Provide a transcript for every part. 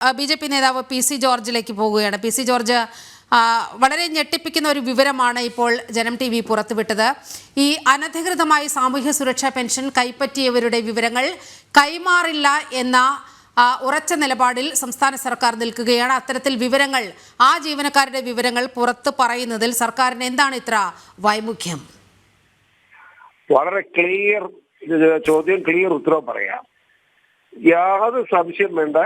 B J P നേതാവ് P C ജോർജിലേക്ക് പോകുകയാണ്. P C George, വളരെ ഞെട്ടിപ്പിക്കുന്ന ഒരു വിവരമാണ് ഇപ്പോൾ ജനം ടി വി പുറത്തുവിട്ടത്. ഈ അനധികൃതമായി സാമൂഹ്യ സുരക്ഷാ പെൻഷൻ കൈപ്പറ്റിയവരുടെ വിവരങ്ങൾ കൈമാറില്ല എന്ന ഉറച്ച നിലപാടിൽ സംസ്ഥാന സർക്കാർ നിൽക്കുകയാണ്. അത്തരത്തിൽ വിവരങ്ങൾ, ആ ജീവനക്കാരുടെ വിവരങ്ങൾ പുറത്ത് പറയുന്നതിൽ സർക്കാരിന് എന്താണ് ഇത്ര വൈമുഖ്യം? വളരെ ക്ലിയർ ചോദ്യം, ക്ലിയർ ഉത്തരവ് പറയാം. യാതൊരു സംശയം വേണ്ട.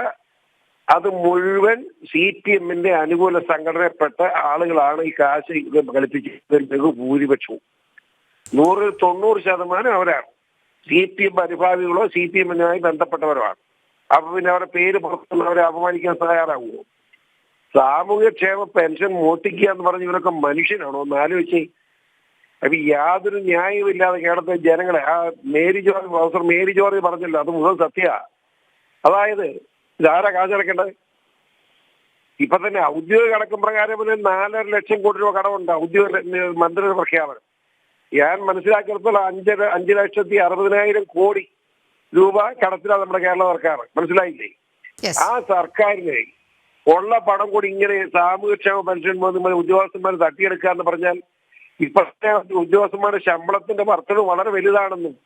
അത് മുഴുവൻ CPM അനുകൂല സംഘടനപ്പെട്ട ആളുകളാണ് ഈ കാശ് കളിപ്പിച്ചതിൽ ഭൂരിപക്ഷവും. 190% അവരാണ്. CPM അനുഭാവികളോ CPM-നുമായി ബന്ധപ്പെട്ടവരുമാണ്. അപ്പൊ പിന്നെ അവരുടെ പേര് പുറത്തുള്ളവരെ അപമാനിക്കാൻ തയ്യാറാവുമോ? സാമൂഹ്യക്ഷേമ പെൻഷൻ മോട്ടിക്കുക എന്ന് പറഞ്ഞ ഇവരൊക്കെ മനുഷ്യനാണോ? ഒന്ന് ആലോചിച്ച്. അപ്പൊ യാതൊരു ന്യായമില്ലാതെ കേരളത്തിലെ ജനങ്ങളെ, ആ പ്രൊഫസർ മേരി ജോർജ് പറഞ്ഞല്ലോ, അത് മുഴുവൻ സത്യ. അതായത് ഇതാരാ കാശടക്കേണ്ടത്? ഇപ്പൊ തന്നെ ഔദ്യോഗിക കണക്കും പ്രകാരം 4.5 ലക്ഷം കോടി രൂപ കടമുണ്ട്. ഔദ്യോഗിക മന്ത്രിയുടെ പ്രഖ്യാപനം. ഞാൻ മനസ്സിലാക്കിയെടുത്തോളം 5,60,60,000 കോടി രൂപ കടത്തിലാണ് നമ്മുടെ കേരള സർക്കാർ. മനസ്സിലായില്ലേ? ആ സർക്കാരിന് ഉള്ള പണം കൂടി ഇങ്ങനെ സാമൂഹ്യക്ഷേമ പെൻഷൻ ഉദ്യോഗസ്ഥന്മാർ തട്ടിയെടുക്കുക എന്ന് പറഞ്ഞാൽ, ഇപ്പോഴത്തെ ഉദ്യോഗസ്ഥന്മാരുടെ ശമ്പളത്തിന്റെ വർധന വളരെ വലുതാണെന്നും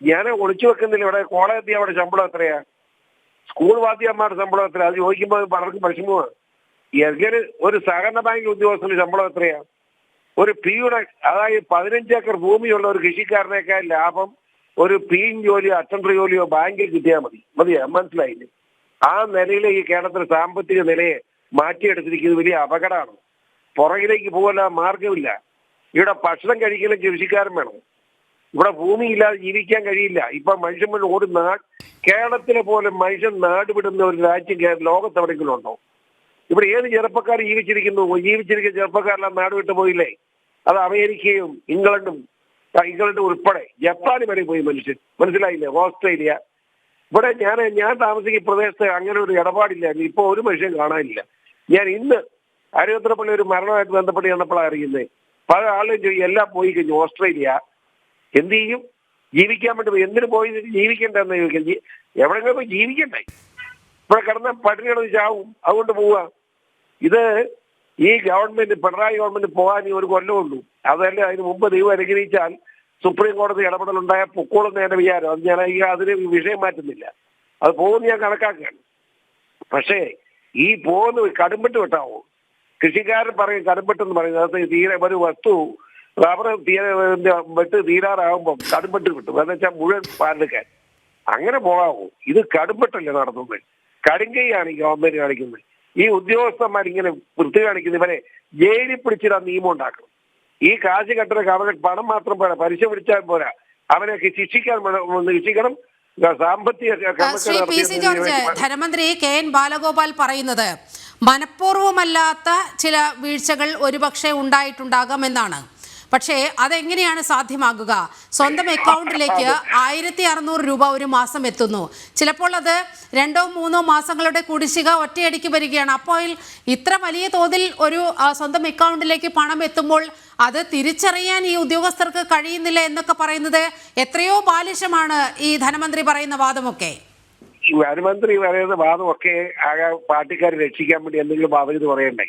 ഞാൻ ഒളിച്ചു വെക്കുന്നില്ല. ഇവിടെ കോളേജ് അവിടെ ശമ്പളം എത്രയാ? സ്കൂൾ വാദ്യന്മാരുടെ ശമ്പളം എത്രയാ? അത് ചോദിക്കുമ്പോൾ പലർക്കും വിഷമമാണ്. എങ്ങനെ ഒരു സഹകരണ ബാങ്ക് ഉദ്യോഗസ്ഥന്റെ ശമ്പളം എത്രയാ? ഒരു പിയുടെ, അതായത് 15 ഏക്കർ ഭൂമിയുള്ള ഒരു കൃഷിക്കാരനേക്കാൾ ലാഭം ഒരു പിയും ജോലിയോ അറ്റൻഡർ ജോലിയോ ബാങ്കിൽ കിട്ടിയാൽ മതിയാ? മനസ്സിലായില്ലേ? ആ നിലയിലെ ഈ കേരളത്തിലെ സാമ്പത്തിക നിലയെ മാറ്റിയെടുത്തിരിക്കുന്നത് വലിയ അപകടമാണ്. പുറകിലേക്ക് പോകല മാർഗമില്ല. ഇവിടെ ഭക്ഷണം കഴിക്കുന്ന കൃഷിക്കാരൻ വേണം. ഇവിടെ ഭൂമിയില്ലാതെ ജീവിക്കാൻ കഴിയില്ല. ഇപ്പൊ മനുഷ്യൻ ഒരു കേരളത്തിലെ പോലെ മനുഷ്യൻ നാട് വിടുന്ന ഒരു രാജ്യം ലോകത്ത് എവിടെയെങ്കിലും ഉണ്ടോ? ഇവിടെ ഏത് ചെറുപ്പക്കാർ ജീവിച്ചിരിക്കുന്ന ചെറുപ്പക്കാരെല്ലാം നാട് വിട്ടു പോയില്ലേ? അത് അമേരിക്കയും ഇംഗ്ലണ്ടും ഉൾപ്പെടെ ജപ്പാന് വരെ പോയി മനുഷ്യൻ. മനസ്സിലായില്ലേ? ഓസ്ട്രേലിയ. ഇവിടെ ഞാൻ താമസിക്കുന്ന പ്രദേശത്ത് അങ്ങനെ ഒരു ഇടപാടില്ല. ഇപ്പൊ ഒരു മനുഷ്യൻ കാണാനില്ല. ഞാൻ ഇന്ന് അരുവത്രപ്പള്ളി ഒരു മരണമായിട്ട് ബന്ധപ്പെട്ട് ചെന്നപ്പോഴാണ് അറിയുന്നത്. പല ആളുകളും ചോദിക്കും, എല്ലാം പോയി കഴിഞ്ഞു. ഓസ്ട്രേലിയ എന്ത് ചെയ്യും? ജീവിക്കാൻ വേണ്ടി എന്തിനു പോയി? ജീവിക്കണ്ടെന്ന് ചോദിക്കാം. എവിടെയെങ്കിലും പോയി ജീവിക്കണ്ടേ? ഇവിടെ കിടന്ന പട്ടിണി കിടന്ന് ചാവും. അതുകൊണ്ട് പോവുക. ഇത് ഈ ഗവൺമെന്റ്, പിണറായി ഗവൺമെന്റ് പോകാൻ ഒരു കൊല്ലമുള്ളൂ. അതല്ല, അതിന് മുമ്പ് ദൈവം അനുഗ്രഹിച്ചാൽ സുപ്രീം കോടതി ഇടപെടലുണ്ടായ പൊക്കോളുന്ന എന്റെ വിചാരം. അത് ഞാൻ അതിന് വിഷയം മാറ്റുന്നില്ല. അത് പോകുന്ന ഞാൻ കണക്കാക്കുകയാണ്. പക്ഷേ ഈ പോകുന്ന കടുംപെട്ട് വിട്ടാവോ? കൃഷിക്കാരൻ പറയും കടുംപെട്ടെന്ന് പറയുന്നത്. അത് തീരെ ഒരു വസ്തു റബ്ബർ വെട്ട് തീരാറാകുമ്പം കടുംപെട്ട് കിട്ടും. എന്ന് വെച്ചാൽ മുഴുവൻ പാലെടുക്കാൻ. അങ്ങനെ പോകാവോ? ഇത് കടുംപെട്ടല്ലേ നടത്തുന്നത്? കടുങ്കയാണ് ഈ ഗവൺമെന്റ് കാണിക്കുന്നത്. ഈ ഉദ്യോഗസ്ഥന്മാർ ഇങ്ങനെ വൃത്തി കാണിക്കുന്ന ഇവരെ ജയിലിൽ പിടിച്ചിടാൻ നിയമം ഉണ്ടാക്കണം. ഈ കാശ് കെട്ടുന്ന പണം മാത്രം പോരാ, പലിശ പിടിച്ചാൽ പോരാ, അവനെ ശിക്ഷിക്കണം. സാമ്പത്തിക ശ്രീ പി സി ജോർജ്, ധനമന്ത്രി KN ബാലഗോപാൽ പറയുന്നത് മനഃപൂർവ്വമല്ലാത്ത ചില വീഴ്ചകൾ ഒരുപക്ഷെ ഉണ്ടായിട്ടുണ്ടാകാമെന്നാണ്. പക്ഷേ അതെങ്ങനെയാണ് സാധ്യമാകുക? സ്വന്തം അക്കൗണ്ടിലേക്ക് 1,600 രൂപ ഒരു മാസം എത്തുന്നു. ചിലപ്പോൾ അത് 2-3 മാസങ്ങളുടെ കുടിശ്ശിക ഒറ്റയടിക്ക് വരികയാണ്. അപ്പോൾ ഇത്ര വലിയ തോതിൽ ഒരു സ്വന്തം അക്കൗണ്ടിലേക്ക് പണം എത്തുമ്പോൾ അത് തിരിച്ചറിയാൻ ഈ ഉദ്യോഗസ്ഥർക്ക് കഴിയുന്നില്ല എന്നൊക്കെ പറയുന്നത് എത്രയോ ബാലിശമാണ് ഈ ധനമന്ത്രി പറയുന്ന വാദമൊക്കെ. ഈ ധനമന്ത്രി പറയുന്ന വാദമൊക്കെ ആകെ പാർട്ടിക്കാരെ രക്ഷിക്കാൻ വേണ്ടി എന്തെങ്കിലും ബാധ്യത പറയണ്ടേ?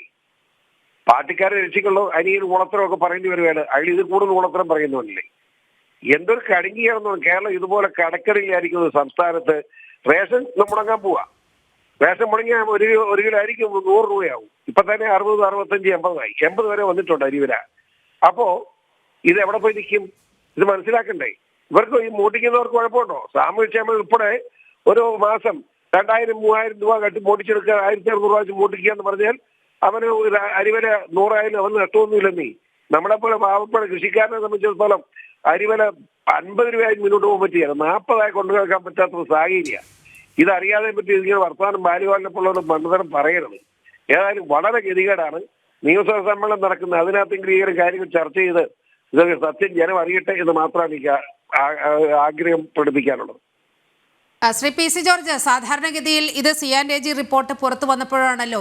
പാർട്ടിക്കാരെ രക്ഷിക്കുള്ളൂ. അനിയൻ ഊളത്തരമൊക്കെ പറയേണ്ടി വരുവാണ്. അതിൽ ഇത് കൂടുതൽ ഊളത്തരം പറയുന്നതല്ലേ? എന്തൊരു കടുങ്ങിയാണെന്നോ. കേരളം ഇതുപോലെ കടക്കടയിലായിരിക്കും സംസ്ഥാനത്ത് റേഷൻ മുടങ്ങാൻ പോവാ. റേഷൻ മുടങ്ങിയാൽ ഒരു കിലോ അരിക്ക് 100 രൂപയാവും. ഇപ്പൊ തന്നെ 60, 65, 80 80 വരെ വന്നിട്ടുണ്ട് അരിവില. അപ്പോ ഇത് എവിടെ പോയി നിൽക്കും? ഇത് മനസ്സിലാക്കണ്ടേ? ഇവർക്ക് ഈ മോട്ടിക്കുന്നവർക്ക് കുഴപ്പമുണ്ടോ? സാമൂഹ്യക്ഷേമം ഉൾപ്പെടെ ഒരു മാസം 2,000, 3,000 രൂപ കട്ടി മോട്ടിച്ചെടുക്കുക, 1,600 രൂപ വെച്ച് മോട്ടിക്കുക എന്ന് പറഞ്ഞാൽ അവന് അരിവില 100 അവന് നഷ്ടമൊന്നുമില്ലെന്നീ. നമ്മളെപ്പോലെ പാവപ്പെട്ട കൃഷിക്കാരനെ സംബന്ധിച്ചിടത്തോളം അരിവില 50 രൂപയായി മുന്നോട്ട് പോകാൻ പറ്റിയാണ്. 40 കൊണ്ടു കേൾക്കാൻ പറ്റാത്ത സാഹചര്യം. ഇതറിയാതെ പറ്റി ഇങ്ങനെ വർത്തമാനം ബാല്യകാലപ്പോഴുള്ള മണ്ഡലം പറയരുത്. ഏതായാലും വളരെ ഗതികേടാണ്. നിയമസഭാ സമ്മേളനം നടക്കുന്നത്. അതിനകത്തെങ്കിലും ഈ കാര്യങ്ങൾ ചർച്ച ചെയ്ത് ഇതൊക്കെ സത്യം ജനം അറിയട്ടെ എന്ന് മാത്രമാണ് എനിക്ക് ആഗ്രഹം പ്രകടിപ്പിക്കാനുള്ളത്. ശ്രീ പി സി ജോർജ്, സാധാരണഗതിയിൽ ഇത് CAG റിപ്പോർട്ട് പുറത്തു വന്നപ്പോഴാണല്ലോ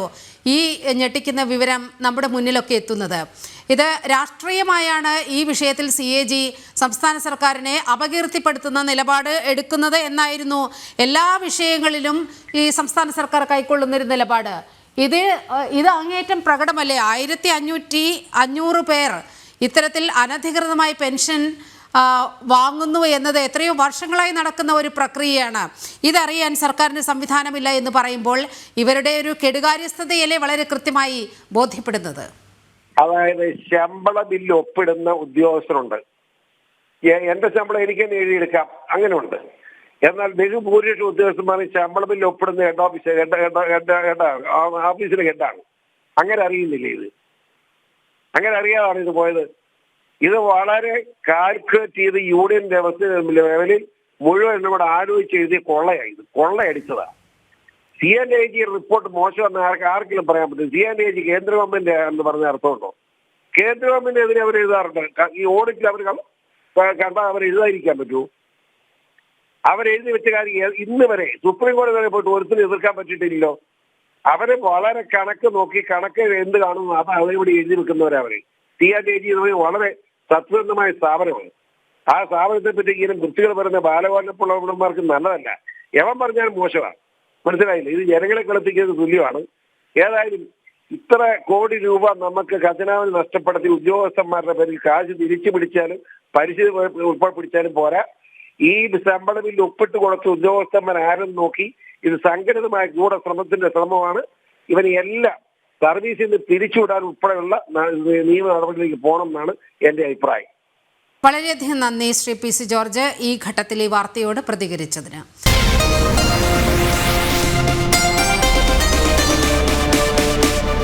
ഈ ഞെട്ടിക്കുന്ന വിവരം നമ്മുടെ മുന്നിലൊക്കെ എത്തുന്നത്. ഇത് രാഷ്ട്രീയമായാണ് ഈ വിഷയത്തിൽ CAG സംസ്ഥാന സർക്കാരിനെ അപകീർത്തിപ്പെടുത്തുന്ന നിലപാട് എടുക്കുന്നത് എന്നായിരുന്നു എല്ലാ വിഷയങ്ങളിലും ഈ സംസ്ഥാന സർക്കാർ കൈക്കൊള്ളുന്നൊരു നിലപാട്. ഇത് അങ്ങേയറ്റം പ്രകടമല്ലേ? 1500 പേർ ഇത്തരത്തിൽ അനധികൃതമായി പെൻഷൻ വാങ്ങുന്നു എന്നത് എത്രയോ വർഷങ്ങളായി നടക്കുന്ന ഒരു പ്രക്രിയയാണ്. ഇതറിയാൻ സർക്കാരിന് സംവിധാനമില്ല എന്ന് പറയുമ്പോൾ ഇവരുടെ ഒരു കെടുകാര്യസ്ഥതയല്ലേ വളരെ കൃത്യമായി ബോധ്യപ്പെടുന്നത്. അതായത് ശമ്പള ബില്ല് ഒപ്പിടുന്ന ഉദ്യോഗസ്ഥരുണ്ട്. എന്റെ ശമ്പളം എനിക്ക് തന്നെ എഴുതിയെടുക്കാം, അങ്ങനെയുണ്ട്. എന്നാൽ ബഹുഭൂരിപക്ഷ ഉദ്യോഗസ്ഥന്മാർ ശമ്പള ബില്ല് ഒപ്പിടുന്ന ഓഫീസിലെ ഹെഡാണ്. അങ്ങനെ അറിയുന്നില്ല ഇത്. അങ്ങനെ അറിയാതാണ് ഇത് പോയത്. ഇത് വളരെ കാൽക്കുലേറ്റ് ചെയ്ത് യൂണിയൻ ലെവലിൽ മുഴുവൻ നമ്മുടെ ആലോചിച്ച് എഴുതിയ കൊള്ളയായത്, കൊള്ളയടിച്ചതാണ്. CAG റിപ്പോർട്ട് മോശമെന്ന് ആർക്കെങ്കിലും പറയാൻ പറ്റും? CAG കേന്ദ്ര ഗവൺമെന്റ് എന്ന് പറഞ്ഞ അർത്ഥമുണ്ടോ? കേന്ദ്ര ഗവൺമെന്റിനെതിരെ അവർ എഴുതാറുണ്ട്. ഈ ഓഡിറ്റിൽ അവർ കണ്ടാൽ അവർ എഴുതാതിരിക്കാൻ പറ്റുമോ? അവരെഴുതി വെച്ച കാര്യം ഇന്ന് വരെ സുപ്രീം കോടതി വരെ പോയിട്ട് ഒരുത്തിന് എതിർക്കാൻ പറ്റിയിട്ടില്ലല്ലോ. അവരെ വളരെ കണക്ക് നോക്കി കണക്ക് എന്ത് കാണുന്നു അത് അതേപടി എഴുതി വെക്കുന്നവരവരെ. CAG വളരെ സത്യസന്ധമായ സ്ഥാപനമാണ്. ആ സ്ഥാപനത്തെ പറ്റി ഇങ്ങനെ വൃത്തികൾ പറയുന്ന ബാലഗോപാലന്മാർക്ക് നല്ലതല്ല. എവൻ പറഞ്ഞാൽ മോശമാണ്. മനസ്സിലായില്ല? ഇത് ജനങ്ങളെ കളിപ്പിക്കുന്നത് തുല്യമാണ്. ഏതായാലും ഇത്ര കോടി രൂപ നമുക്ക് ഖജനാവിന് നഷ്ടപ്പെടുത്തി ഉദ്യോഗസ്ഥന്മാരുടെ പേരിൽ കാശ് തിരിച്ചു പിടിച്ചാലും പരിശീലനം ഉൾപ്പെടെ പിടിച്ചാലും പോരാ. ഈ ശമ്പള ബില്ല് ഒപ്പിട്ട് കൊടുത്ത ഉദ്യോഗസ്ഥന്മാർ ആരും നോക്കി ഇത് സംഘടിതമായ ഗൂഢശ്രമത്തിന്റെ ശ്രമമാണ്. ഇവന് എല്ലാം സർവീസിൽ നിന്ന് പിരിച്ചുവിടാൻ ഉൾപ്പെടെയുള്ള നിയമ നടപടിയിലേക്ക് പോകണം എന്നാണ് എന്റെ അഭിപ്രായം. വളരെയധികം നന്ദി ശ്രീ പി സി ജോർജ് ഈ ഘട്ടത്തിൽ ഈ വാർത്തയോട് പ്രതികരിച്ചതിന്.